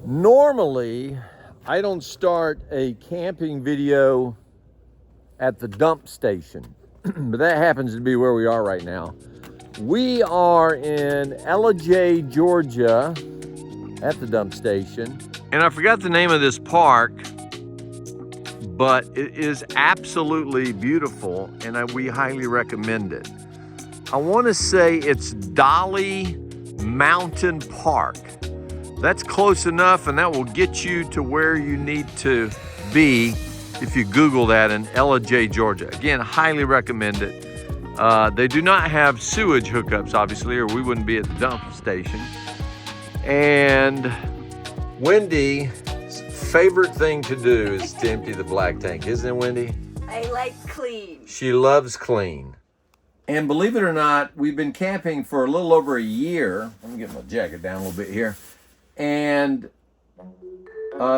Normally, I don't start a camping video at the dump station, but that happens to be where we are right now. We are in Ellijay, Georgia at the dump station. And I forgot the name of this park, but it is absolutely beautiful and we highly recommend it. I want to say it's Dolly Mountain Park. That's close enough, and that will get you to where you need to be if you Google that in Ellijay, Georgia. Again, highly recommend it. They do not have sewage hookups, obviously, or we wouldn't be at the dump station. And Wendy's favorite thing to do is to empty the black tank, isn't it, Wendy? I like clean. She loves clean. And believe it or not, we've been camping for a little over a year. Let me get my jacket down a little bit here. And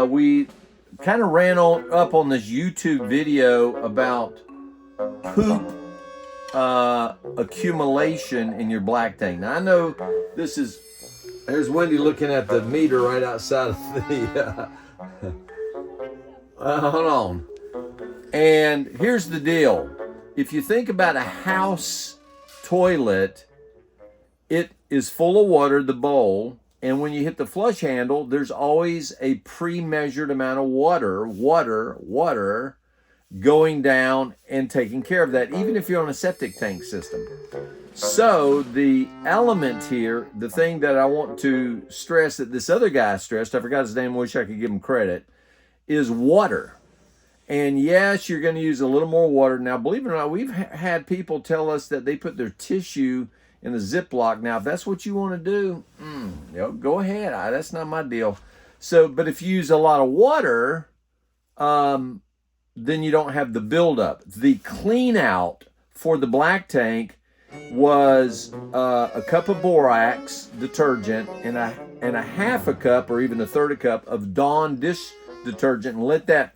we kind of ran up on this YouTube video about poop accumulation in your black tank. Now I know this is, there's Wendy looking at the meter right outside of the, hold on. And here's the deal. If you think about a house toilet, it is full of water, the bowl, and when you hit the flush handle, there's always a pre-measured amount of water going down and taking care of that, even if you're on a septic tank system. So the element here, the thing that I want to stress that this other guy stressed, I forgot his name, wish I could give him credit, is water. And yes, you're going to use a little more water. Now, believe it or not, we've had people tell us that they put their tissue in a Ziploc. Now, if that's what you want to do, go ahead. That's not my deal. So, but if you use a lot of water, then you don't have the buildup. The clean out for the black tank was a cup of borax detergent and a half a cup or even a third a cup of Dawn dish detergent, and let that,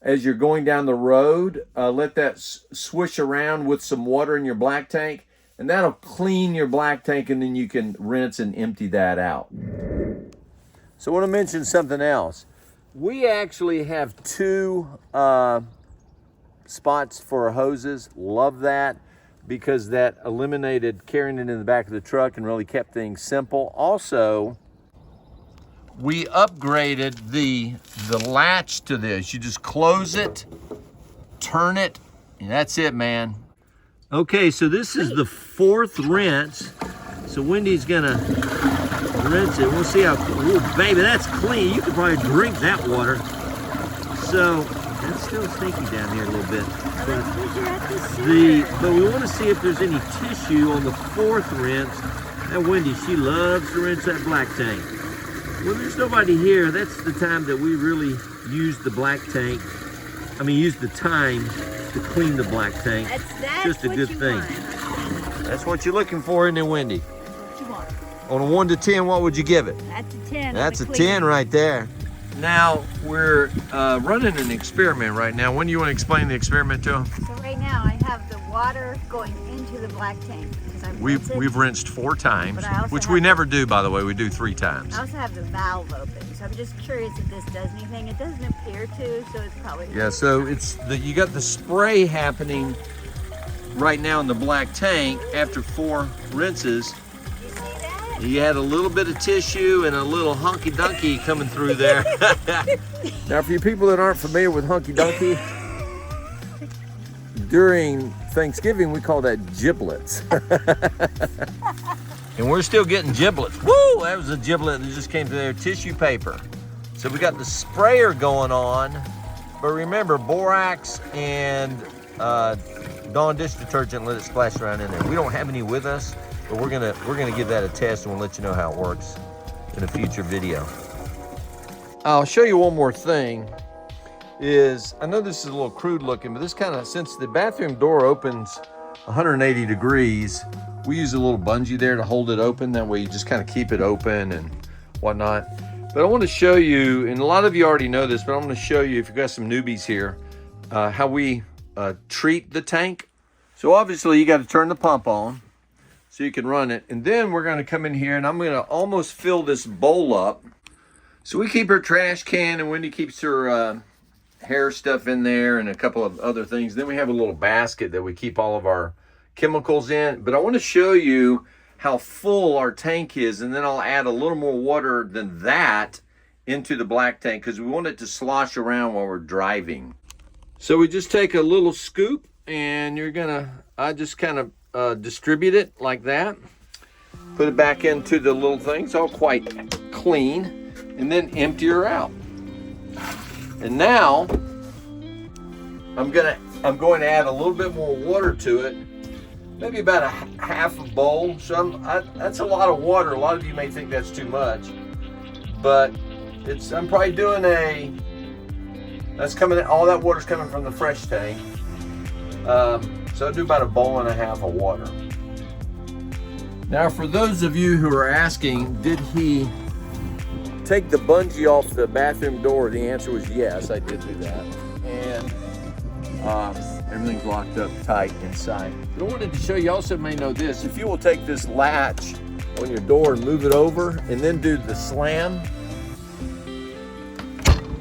as you're going down the road, let that swish around with some water in your black tank, and that'll clean your black tank, and then you can rinse and empty that out. So I want to mention something else. We actually have two spots for hoses. Love that, because that eliminated carrying it in the back of the truck and really kept things simple. Also, we upgraded the latch to this. You just close it, turn it, and that's it, man. Okay, so this is the fourth rinse. So Wendy's gonna rinse it. We'll see how, oh baby, that's clean. You could probably drink that water. So, it's still stinky down here a little bit. But we wanna see if there's any tissue on the fourth rinse. That Wendy, she loves to rinse that black tank. When there's nobody here, that's the time that we really use the black tank. Use the time to clean the black tank. That's just a good thing. Want. That's what you're looking for, isn't it, Wendy? What you want? On a 1 to 10, what would you give it? That's a 10. That's a 10 right there. Now, we're running an experiment right now. When do you want to explain the experiment to them? So right now, I have the water going into the black tank. We've rinsed 4 times, which we never do, by the way. We do 3 times. I also have the valve open, so I'm just curious if this does anything. It doesn't appear to, so it's probably... Yeah, so you got the spray happening right now in the black tank after 4 rinses. You see that? You had a little bit of tissue and a little hunky-dunky coming through there. Now, for you people that aren't familiar with hunky-dunky, during Thanksgiving, we call that giblets. And we're still getting giblets. Woo! That was a giblet that just came through there. Tissue paper. So we got the sprayer going on. But remember, borax and Dawn dish detergent, let it splash around in there. We don't have any with us, but we're gonna give that a test, and we'll let you know how it works in a future video. I'll show you one more thing. I know this is a little crude looking, but this kind of, since the bathroom door opens 180 degrees, we use a little bungee there to hold it open. That way you just kind of keep it open and whatnot. But I want to show you, and a lot of you already know this, but I'm going to show you, if you've got some newbies here, how we treat the tank. So obviously you got to turn the pump on so you can run it. And then we're going to come in here, and I'm going to almost fill this bowl up So we keep her trash can, and Wendy keeps her hair stuff in there and a couple of other things. Then we have a little basket that we keep all of our chemicals in. But I want to show you how full our tank is, and then I'll add a little more water than that into the black tank because we want it to slosh around while we're driving. So we just take a little scoop, and I just kind of distribute it like that. Put it back into the little things, all quite clean, and then empty her out. And now I'm going to add a little bit more water to it, maybe about a half a bowl. So that's a lot of water. A lot of you may think that's too much, but I'm probably doing all that water's coming from the fresh tank. So I do about a bowl and a half of water. Now, for those of you who are asking, did he take the bungee off the bathroom door? The answer was yes, I did do that. And everything's locked up tight inside. But I wanted to show you, also may know this, if you will take this latch on your door and move it over and then do the slam,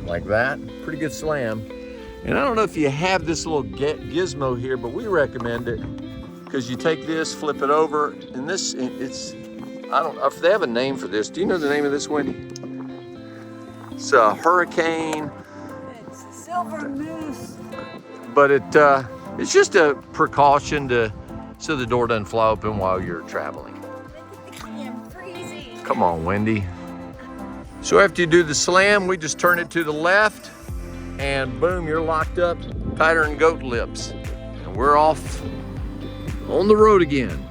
like that, pretty good slam. And I don't know if you have this little gizmo here, but we recommend it because you take this, flip it over, and I don't know if they have a name for this. Do you know the name of this, Wendy? It's a Hurricane. It's Silver Moose. But it's just a precaution so the door doesn't fly open while you're traveling. Look at the can, freezing. Come on, Wendy. So after you do the slam, we just turn it to the left, and boom, you're locked up tighter than goat lips. And we're off on the road again.